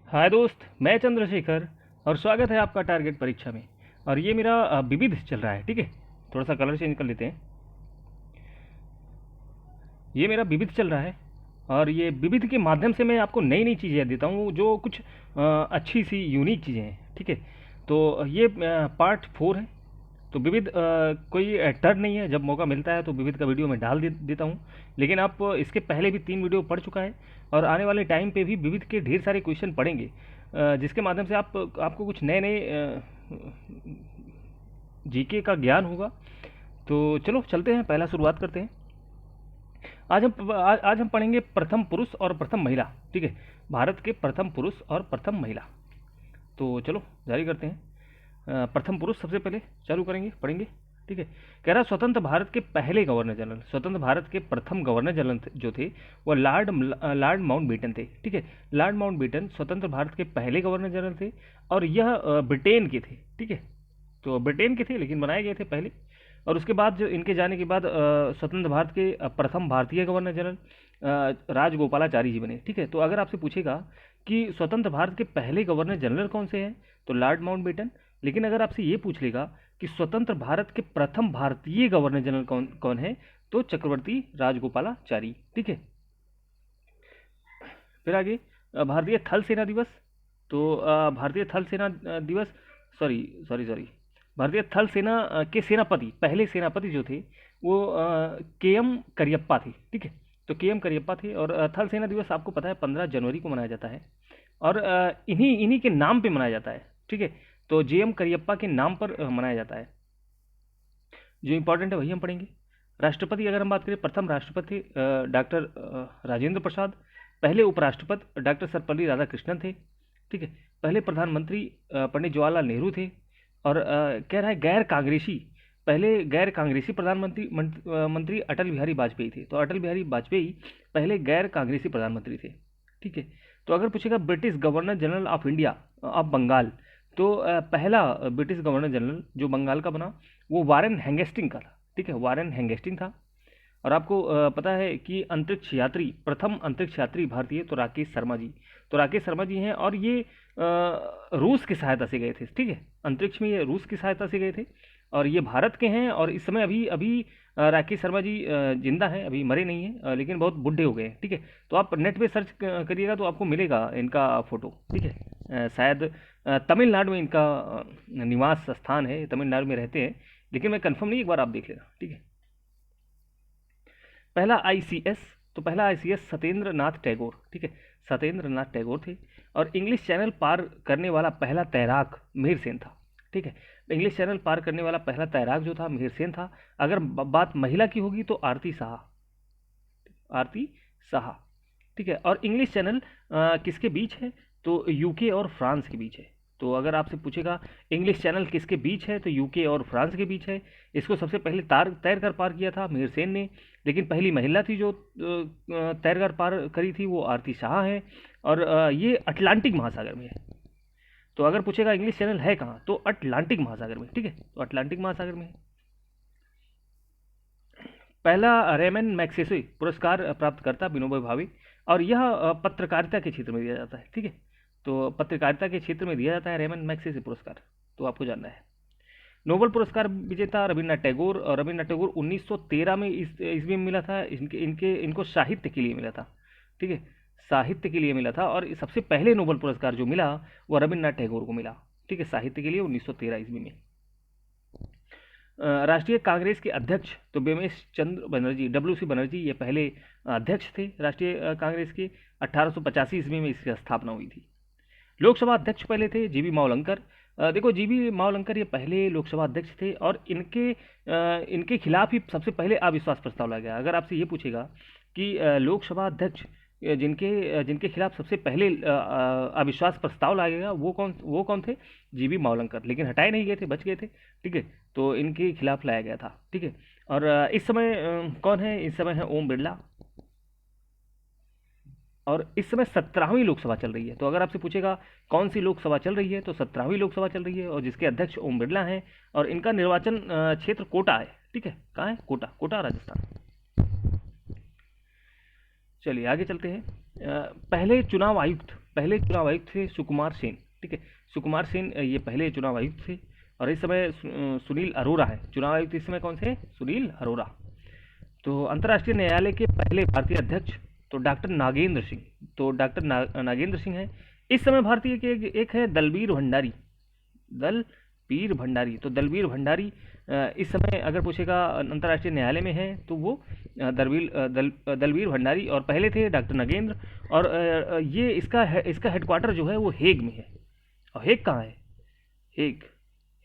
हाय दोस्त, मैं चंद्रशेखर और स्वागत है आपका टारगेट परीक्षा में। और ये मेरा विविध चल रहा है, ठीक है। थोड़ा सा कलर चेंज कर लेते हैं। ये मेरा विविध चल रहा है और ये विविध के माध्यम से मैं आपको नई नई चीज़ें देता हूँ जो कुछ अच्छी सी यूनिक चीज़ें हैं, ठीक है। तो ये पार्ट 4 है। तो विविध कोई टर्न नहीं है, जब मौका मिलता है तो विविध का वीडियो मैं डाल देता हूँ। लेकिन आप इसके पहले भी 3 वीडियो पढ़ चुका है और आने वाले टाइम पे भी विविध के ढेर सारे क्वेश्चन पढ़ेंगे, जिसके माध्यम से आपको कुछ नए नए जीके का ज्ञान होगा। तो चलो चलते हैं, पहला शुरुआत करते हैं। आज हम पढ़ेंगे प्रथम पुरुष और प्रथम महिला, ठीक है। भारत के प्रथम पुरुष और प्रथम महिला। तो चलो जारी करते हैं। प्रथम पुरुष सबसे पहले चालू करेंगे, पढ़ेंगे, ठीक है। कह रहा स्वतंत्र भारत के पहले गवर्नर जनरल, स्वतंत्र भारत के प्रथम गवर्नर जनरल जो थे वो लॉर्ड माउंटबेटन थे, ठीक है। लॉर्ड माउंटबेटन स्वतंत्र भारत के पहले गवर्नर जनरल थे और यह ब्रिटेन के थे, ठीक है। तो ब्रिटेन के थे लेकिन बनाए गए थे पहले। और उसके बाद जो इनके जाने के बाद स्वतंत्र भारत के प्रथम भारतीय गवर्नर जनरल राजगोपालाचारी जी बने, ठीक है। तो अगर आपसे पूछेगा कि स्वतंत्र भारत के पहले गवर्नर जनरल कौन से हैं, तो लॉर्ड माउंटबेटन। लेकिन अगर आपसे ये पूछ लेगा कि स्वतंत्र भारत के प्रथम भारतीय गवर्नर जनरल कौन कौन है, तो चक्रवर्ती राजगोपालाचारी, ठीक है। फिर आगे भारतीय थल सेना दिवस। तो भारतीय थल सेना दिवस, सॉरी सॉरी सॉरी, भारतीय थल सेना के सेनापति, पहले सेनापति जो थे वो के एम करियप्पा थे, ठीक है। तो के एम करियप्पा थे। और थल सेना दिवस आपको पता है 15 जनवरी को मनाया जाता है और इन्हीं इन्हीं के नाम पे मनाया जाता है, ठीक है। तो जे एम करियप्पा के नाम पर मनाया जाता है। जो इंपॉर्टेंट है वही हम पढ़ेंगे। राष्ट्रपति अगर हम बात करें, प्रथम राष्ट्रपति डॉक्टर राजेंद्र प्रसाद, पहले उपराष्ट्रपति डॉक्टर सर्वपल्ली राधाकृष्णन थे, ठीक है। पहले प्रधानमंत्री पंडित जवाहरलाल नेहरू थे। और कह रहा है गैर कांग्रेसी, पहले गैर कांग्रेसी प्रधानमंत्री मंत्री अटल बिहारी वाजपेयी थे। तो अटल बिहारी वाजपेयी पहले गैर कांग्रेसी प्रधानमंत्री थे, ठीक है। तो अगर पूछेगा British governor general of India, of Bengal, तो पहला ब्रिटिश गवर्नर जनरल जो बंगाल का बना वो वारेन हेंगेस्टिंग का था, ठीक है। वारेन हेंगेस्टिंग था। और आपको पता है कि अंतरिक्ष यात्री, प्रथम अंतरिक्ष यात्री भारतीय, तो राकेश शर्मा जी। तो राकेश शर्मा जी हैं और ये रूस की सहायता से गए थे, ठीक है। अंतरिक्ष में ये रूस की सहायता से गए थे और ये भारत के हैं। और इस समय अभी अभी राकेश शर्मा जी जिंदा हैं, अभी मरे नहीं हैं, लेकिन बहुत बूढ़े हो गए हैं, ठीक है। तो आप नेट पे सर्च करिएगा तो आपको मिलेगा इनका फ़ोटो, ठीक है। शायद तमिलनाडु में इनका निवास स्थान है, तमिलनाडु में रहते हैं, लेकिन मैं कंफर्म नहीं, एक बार आप देख लेना, ठीक है। पहला आईसीएस, तो पहला आईसीएस सत्येंद्र नाथ टैगोर, ठीक है। सत्येंद्र नाथ टैगोर थे। और इंग्लिश चैनल पार करने वाला पहला तैराक मिहिर सेन था, ठीक है। इंग्लिश चैनल पार करने वाला पहला तैराक जो था मिहिर सेन था। अगर बात महिला की होगी तो आरती साहा, आरती साहा, ठीक है। और इंग्लिश चैनल किसके बीच है, तो यूके और फ्रांस के बीच है। तो अगर आपसे पूछेगा इंग्लिश चैनल किसके बीच है, तो यूके और फ्रांस के बीच है। इसको सबसे पहले तैर कर पार किया था मिहिर सेन ने, लेकिन पहली महिला थी जो तैर कर पार करी थी वो आरती शाह है। और ये अटलांटिक महासागर में है। तो अगर पूछेगा इंग्लिश चैनल है कहाँ, तो अटलांटिक महासागर में, ठीक है। तो अटलांटिक महासागर में है। पहला रेमन मैग्सेसे पुरस्कार प्राप्त करता विनोबा भावे। और यह पत्रकारिता के क्षेत्र में दिया जाता है, ठीक है। तो पत्रकारिता के क्षेत्र में दिया जाता है रेमन मैग्सेसे पुरस्कार, तो आपको जानना है। नोबेल पुरस्कार विजेता रविन्द्रनाथ टैगोर, और रविन्द्रनाथ टैगोर 1913 में इस ईस्वी में मिला था। इनको साहित्य के लिए मिला था, ठीक है। साहित्य के लिए मिला था। और सबसे पहले नोबेल पुरस्कार जो मिला वो रविन्द्रनाथ टैगोर को मिला, ठीक है, साहित्य के लिए 1913 ईस्वी में। राष्ट्रीय कांग्रेस के अध्यक्ष तो बेमेश चंद्र बनर्जी, डब्ल्यू सी बनर्जी, ये पहले अध्यक्ष थे राष्ट्रीय कांग्रेस के। 1885 ईस्वी में इसकी स्थापना हुई थी। लोकसभा अध्यक्ष पहले थे जीबी मावलंकर। देखो जीबी मावलंकर ये पहले लोकसभा अध्यक्ष थे और इनके खिलाफ ही सबसे पहले अविश्वास प्रस्ताव लाया गया। अगर आपसे ये पूछेगा कि लोकसभा अध्यक्ष जिनके जिनके खिलाफ सबसे पहले अविश्वास प्रस्ताव लाया गया वो कौन थे, जीबी मावलंकर। लेकिन हटाए नहीं गए थे, बच गए थे, ठीक है। तो इनके खिलाफ लाया गया था, ठीक है। और इस समय कौन है, इस समय है ओम बिरला। और इस समय 17वीं लोकसभा चल रही है। तो अगर आपसे पूछेगा कौन सी लोकसभा चल रही है, तो 17वीं लोकसभा चल रही है और जिसके अध्यक्ष ओम बिरला हैं। और इनका निर्वाचन क्षेत्र कोटा है, ठीक है। कहाँ है, कोटा, कोटा राजस्थान। चलिए आगे चलते हैं। पहले चुनाव आयुक्त पहले चुनाव आयुक्त थे सुकुमार सेन। ठीक है, सुकुमार सेन ये पहले चुनाव आयुक्त थे। और इस समय सुनील अरोड़ा है चुनाव आयुक्त। इस समय कौन से हैं? सुनील अरोड़ा। तो अंतर्राष्ट्रीय न्यायालय के पहले भारतीय अध्यक्ष तो डॉक्टर नागेंद्र सिंह। तो डॉक्टर नागेंद्र सिंह है। इस समय भारतीय के एक है दलबीर भंडारी। दलबीर भंडारी। तो दलबीर भंडारी इस समय अगर पूछेगा अंतर्राष्ट्रीय न्यायालय में है तो वो दलबीर भंडारी। और पहले थे डॉक्टर नागेंद्र। और ये इसका हेडक्वार्टर जो है वो हेग में है। और हेग कहाँ है? हेग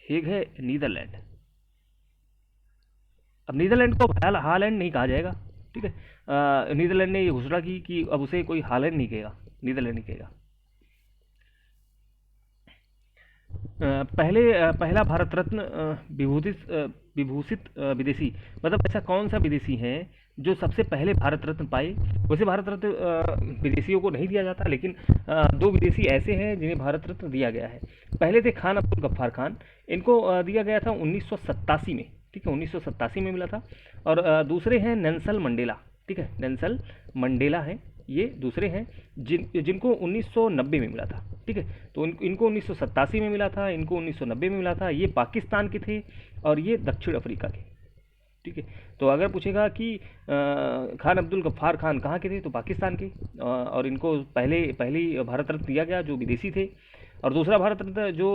हेग है नीदरलैंड। अब नीदरलैंड को हालैंड नहीं कहा जाएगा। ठीक है, नीदरलैंड ने ये घोषणा की कि अब उसे कोई हालैंड नहीं कहेगा, नीदरलैंड नहीं कहेगा। पहला भारत रत्न विभूषित विदेशी, मतलब ऐसा कौन सा विदेशी है जो सबसे पहले भारत रत्न पाए? वैसे भारत रत्न विदेशियों को नहीं दिया जाता, लेकिन दो विदेशी ऐसे हैं जिन्हें भारत रत्न दिया गया है। पहले थे खान अब्दुल गफ्फार खान। इनको दिया गया था 1987 में। ठीक है, 1987 में मिला था। और दूसरे हैं नेल्सन मंडेला। ठीक है, नेल्सन मंडेला हैं ये दूसरे हैं जिनको 1990 में मिला था। ठीक है, तो इनको 1987 में मिला था, इनको 1990 में मिला था। ये पाकिस्तान के थे और ये दक्षिण अफ्रीका के। ठीक है, तो अगर पूछेगा कि खान अब्दुल गफ्फार खान कहाँ के थे, तो पाकिस्तान के। और इनको पहली भारत रत्न दिया गया जो विदेशी थे। और दूसरा भारत रत्न जो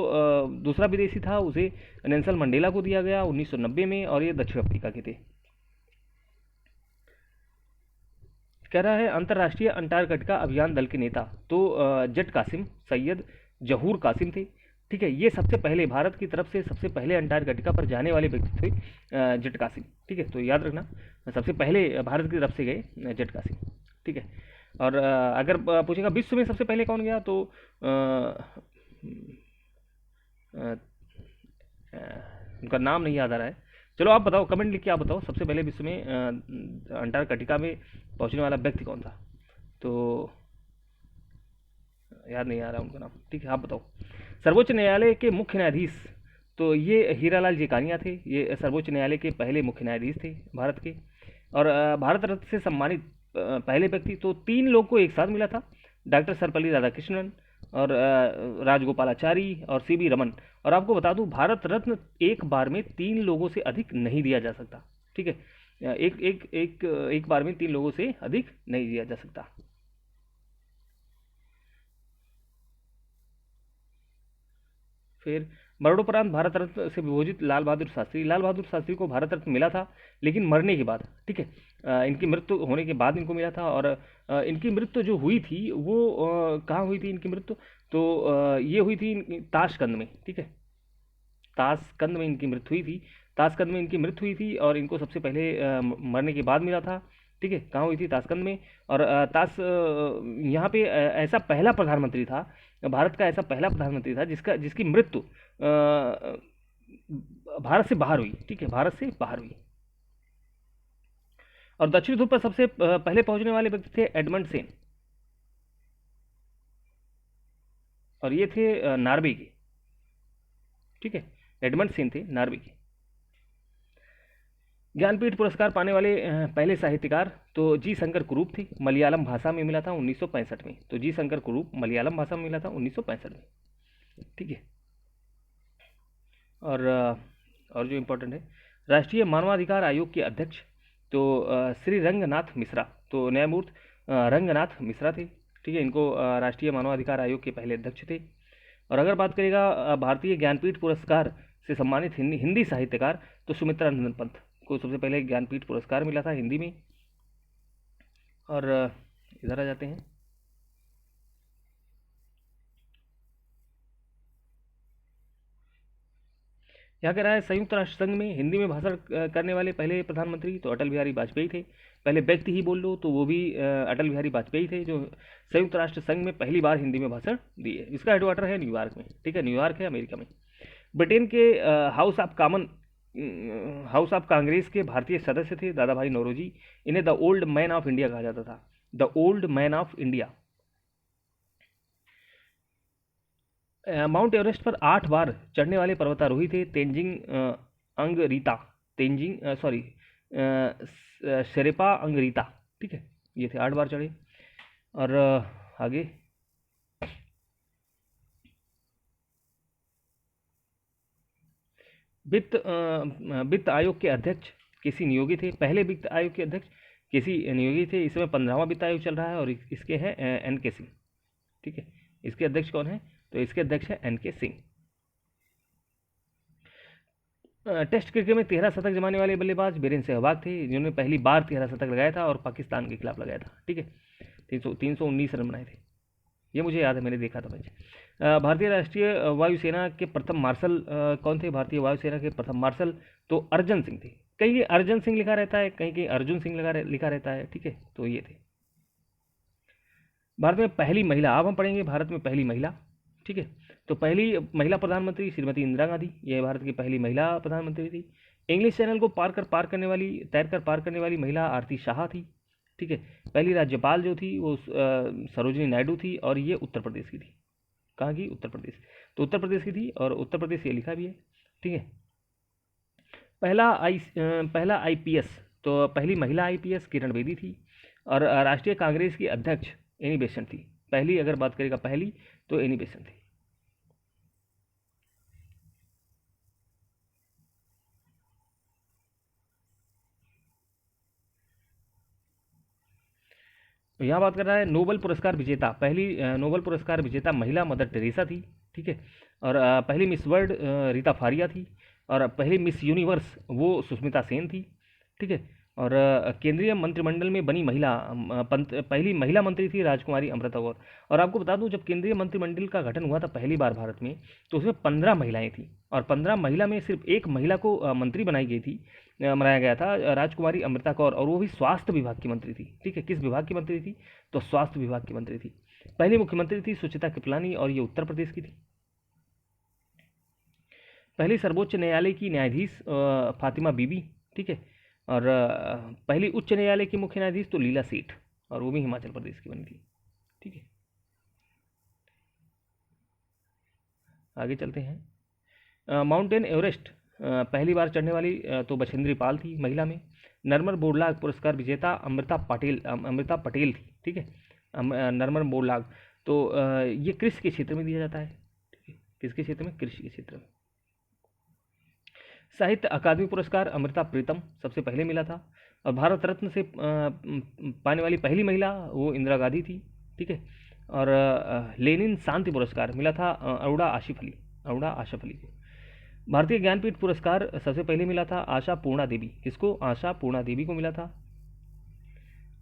दूसरा विदेशी था उसे नेल्सन मंडेला को दिया गया 1990 में, और ये दक्षिण अफ्रीका के थे। कह रहा है अंतर्राष्ट्रीय अंटार्कटिका अभियान दल के नेता तो जट कासिम, सैयद जहूर कासिम थे। ठीक है, ये सबसे पहले भारत की तरफ से सबसे पहले अंटार्कटिका पर जाने वाले व्यक्ति थे जट कासिम। ठीक है, तो याद रखना सबसे पहले भारत की तरफ से गए जट कासिम। ठीक है, और अगर पूछेगा विश्व में सबसे पहले कौन गया, तो उनका नाम नहीं याद आ रहा है। चलो आप बताओ, कमेंट लिख के आप बताओ सबसे पहले विश्व में अंटार्कटिका में पहुंचने वाला व्यक्ति कौन था। तो याद नहीं आ रहा उनका नाम। ठीक है, आप बताओ। सर्वोच्च न्यायालय के मुख्य न्यायाधीश तो ये हीरालाल जेकानिया थे। ये सर्वोच्च न्यायालय के पहले मुख्य न्यायाधीश थे भारत के। और भारत रत्न से सम्मानित पहले व्यक्ति तो 3 लोग को एक साथ मिला था, डॉक्टर सर्वपल्ली राधाकृष्णन और राजगोपालाचारी और सीवी रमन। और आपको बता दूं भारत रत्न एक बार में 3 लोगों से अधिक नहीं दिया जा सकता। ठीक है, एक बार में 3 लोगों से अधिक नहीं दिया जा सकता। फिर मरणोपरांत भारत रत्न से विभूषित लाल बहादुर शास्त्री को भारत रत्न मिला था, लेकिन मरने के बाद। ठीक है, इनकी मृत्यु होने के बाद इनको मिला था। और इनकी मृत्यु जो हुई थी वो कहाँ हुई थी इनकी मृत्यु, तो ये हुई थी ताशकंद में। ठीक है, ताशकंद में इनकी मृत्यु हुई थी। ताशकंद में इनकी मृत्यु हुई थी और इनको सबसे पहले मरने के बाद मिला था। ठीक है, कहाँ हुई थी? ताशकंद में। और यहाँ पे ऐसा पहला प्रधानमंत्री था, भारत का ऐसा पहला प्रधानमंत्री था जिसकी मृत्यु भारत से बाहर हुई। ठीक है, भारत से बाहर हुई। और दक्षिण ध्रुव पर सबसे पहले पहुंचने वाले व्यक्ति थे एडमंड सेन, और ये थे नॉर्वे के। ठीक है, एडमंड सेन थे नॉर्वे के। ज्ञानपीठ पुरस्कार पाने वाले पहले साहित्यकार तो जी शंकर कुरूप थे। मलयालम भाषा में मिला था 1965 में। तो जी शंकर कुरूप मलयालम भाषा में मिला था 1965 में। ठीक है, और जो इम्पोर्टेंट है, राष्ट्रीय मानवाधिकार आयोग के अध्यक्ष तो श्री रंगनाथ मिश्रा। तो न्यायमूर्ति रंगनाथ मिश्रा थे। ठीक है, इनको राष्ट्रीय मानवाधिकार आयोग के पहले अध्यक्ष थे। और अगर बात करेगा भारतीय ज्ञानपीठ पुरस्कार से सम्मानित हिंदी साहित्यकार तो सुमित्रा नंदन पंत को सबसे पहले ज्ञानपीठ पुरस्कार मिला था हिंदी में। और इधर आ जाते हैं। यहाँ कह रहा है संयुक्त राष्ट्र संघ में हिंदी में भाषण करने वाले पहले प्रधानमंत्री तो अटल बिहारी वाजपेयी थे। पहले व्यक्ति ही बोल लो तो वो भी अटल बिहारी वाजपेयी थे जो संयुक्त राष्ट्र संघ में पहली बार हिंदी में भाषण दिए। इसका हेडक्वार्टर है न्यूयॉर्क में। ठीक है, न्यूयॉर्क है अमेरिका में। ब्रिटेन के हाउस ऑफ कांग्रेस के भारतीय सदस्य थे दादा भाई नौरोजी। इन्हें the old man of India कहा जाता था, the old man of India. Mount Everest पर 8 बार चढ़ने वाले पर्वतारोही थे शेरेपा अंगरीता। ठीक है, ये थे 8 बार चढ़े। और आगे वित्त आयोग के अध्यक्ष केसी नियोगी थे, पहले वित्त आयोग के अध्यक्ष केसी नियोगी थे। इस समय 15वां वित्त आयोग चल रहा है और इसके हैं एन के सिंह। ठीक है, इसके अध्यक्ष कौन है? तो इसके अध्यक्ष है एन के सिंह। टेस्ट क्रिकेट में 13 शतक जमाने वाले बल्लेबाज बीरेन सहवाग थे, जिन्होंने पहली बार 13 शतक लगाया था और पाकिस्तान के खिलाफ लगाया था। ठीक है, 319 रन बनाए थे, ये मुझे याद है, मैंने देखा था मैच। भारतीय राष्ट्रीय वायुसेना के प्रथम मार्शल कौन थे? भारतीय वायुसेना के प्रथम मार्शल तो अर्जन सिंह थे। कहीं अर्जन सिंह लिखा रहता है, कहीं कहीं अर्जुन सिंह लिखा रहता है। ठीक है, तो ये थे। भारत में पहली महिला, अब हम पढ़ेंगे भारत में पहली महिला। ठीक है, तो पहली महिला प्रधानमंत्री श्रीमती इंदिरा गांधी, यह भारत की पहली महिला प्रधानमंत्री थी। इंग्लिश चैनल को तैरकर पार करने वाली महिला आरती शाह थी। ठीक है, पहली राज्यपाल जो थी वो सरोजिनी नायडू थी और ये उत्तर प्रदेश की थी। कहाँ की? उत्तर प्रदेश। तो उत्तर प्रदेश की थी और उत्तर प्रदेश ये लिखा भी है। ठीक है, पहला आईपीएस, तो पहली महिला आईपीएस किरण बेदी थी और राष्ट्रीय कांग्रेस की अध्यक्ष एनी बेसेंट थी। पहली अगर बात करेगा पहली तो एनी बेसेंट थी। तो यहाँ बात कर रहा है नोबेल पुरस्कार विजेता, पहली नोबेल पुरस्कार विजेता महिला मदर टेरेसा थी। ठीक है, और पहली मिस वर्ल्ड रीता फारिया थी और पहली मिस यूनिवर्स वो सुष्मिता सेन थी। ठीक है, और केंद्रीय मंत्रिमंडल में बनी पहली महिला मंत्री थी राजकुमारी अमृता गौर। और आपको बता दूं, जब केंद्रीय मंत्रिमंडल का गठन हुआ था पहली बार भारत में, तो उसमें 15 महिलाएं थी और 15 महिला में सिर्फ एक महिला को मंत्री बनाया गया था, राजकुमारी अमृता कौर, और वो भी स्वास्थ्य विभाग की मंत्री थी। ठीक है, किस विभाग की मंत्री थी? तो स्वास्थ्य विभाग की मंत्री थी। पहली मुख्यमंत्री थी सुचिता कृपलानी और ये उत्तर प्रदेश की थी। पहली सर्वोच्च न्यायालय की न्यायाधीश फातिमा बीबी। ठीक है, और पहली उच्च न्यायालय की मुख्य न्यायाधीश तो लीला सेठ, और वो भी हिमाचल प्रदेश की बनी थी। ठीक है, आगे चलते हैं। माउंटेन एवरेस्ट पहली बार चढ़ने वाली तो बछेंद्री पाल थी महिला में। नर्मन बोरलाग पुरस्कार विजेता अमृता पटेल थी। ठीक है, नर्मन बोरलाग, तो ये कृषि के क्षेत्र में दिया जाता है। ठीक है, किसके क्षेत्र में? कृषि के क्षेत्र में। साहित्य अकादमी पुरस्कार अमृता प्रीतम सबसे पहले मिला था और भारत रत्न से पाने वाली पहली महिला वो इंदिरा गांधी थी। ठीक है, और लेनिन शांति पुरस्कार मिला था अरुणा आशिफ अली को। भारतीय ज्ञानपीठ पुरस्कार सबसे पहले मिला था आशा पूर्णा देवी। किसको? आशा पूर्णा देवी को मिला था।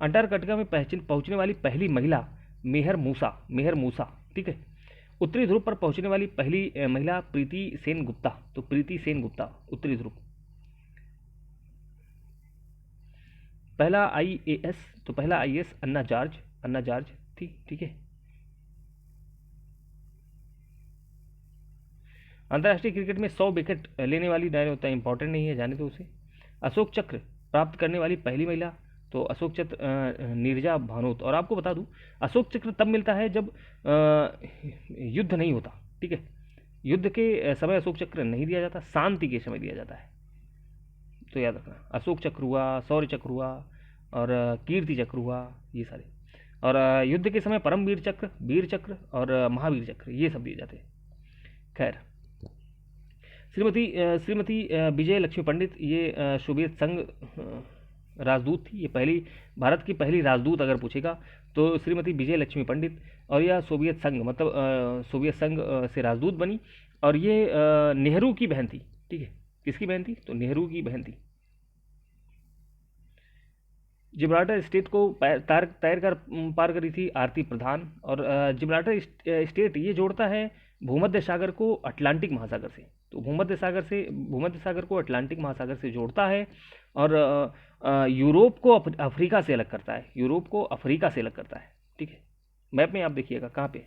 अंटार्कटिका में पहुंचने वाली पहली महिला मेहर मूसा। ठीक है, उत्तरी ध्रुव पर पहुंचने वाली पहली महिला प्रीति सेन गुप्ता, तो प्रीति सेन गुप्ता उत्तरी ध्रुव। पहला आईएएस, तो पहला आईएएस अन्ना जॉर्ज थी। ठीक है, अंतर्राष्ट्रीय क्रिकेट में 100 विकेट लेने वाली, उतना इंपॉर्टेंट नहीं है, जाने तो उसे। अशोक चक्र प्राप्त करने वाली पहली महिला तो अशोक चक्र नीरजा भानोत। और आपको बता दूं, अशोक चक्र तब मिलता है जब युद्ध नहीं होता। ठीक है, युद्ध के समय अशोक चक्र नहीं दिया जाता, शांति के समय दिया जाता है, तो याद रखना। अशोक चक्र हुआ, शौर्य चक्र हुआ और कीर्ति चक्र हुआ, ये सारे। और युद्ध के समय परमवीर चक्र, वीर चक्र और महावीर चक्र, ये सब दिए जाते हैं। खैर, श्रीमती विजय लक्ष्मी पंडित, ये सोवियत संघ राजदूत थी। ये पहली भारत की पहली राजदूत अगर पूछेगा तो श्रीमती विजय लक्ष्मी पंडित, और यह सोवियत संघ मतलब सोवियत संघ से राजदूत बनी और ये नेहरू की बहन थी। ठीक है, किसकी बहन थी? तो नेहरू की बहन थी। जिब्राल्टर स्टेट को तैर कर पार करी थी आरती प्रधान। और जिब्राल्टर स्टेट ये जोड़ता है भूमध्य सागर को अटलांटिक महासागर से, तो भूमध्य सागर को अटलांटिक महासागर से जोड़ता है और यूरोप को अफ्रीका से अलग करता है। ठीक है, मैप में आप देखिएगा कहाँ पे।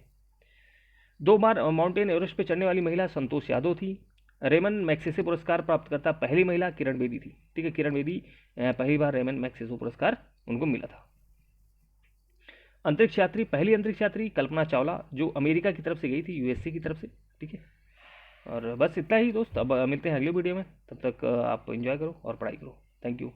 2 बार माउंटेन एवरेस्ट पे चढ़ने वाली महिला संतोष यादव थी। रेमन मैग्सेसे पुरस्कार प्राप्त करता पहली महिला किरण बेदी थी। ठीक है, किरण बेदी पहली बार रेमन मैग्सेसे पुरस्कार उनको मिला था। पहली अंतरिक्ष यात्री कल्पना चावला, जो अमेरिका की तरफ से गई थी, यूएसए की तरफ से। ठीक है, और बस इतना ही दोस्त, अब मिलते हैं अगले वीडियो में। तब तक आप एंजॉय करो और पढ़ाई करो। Thank you.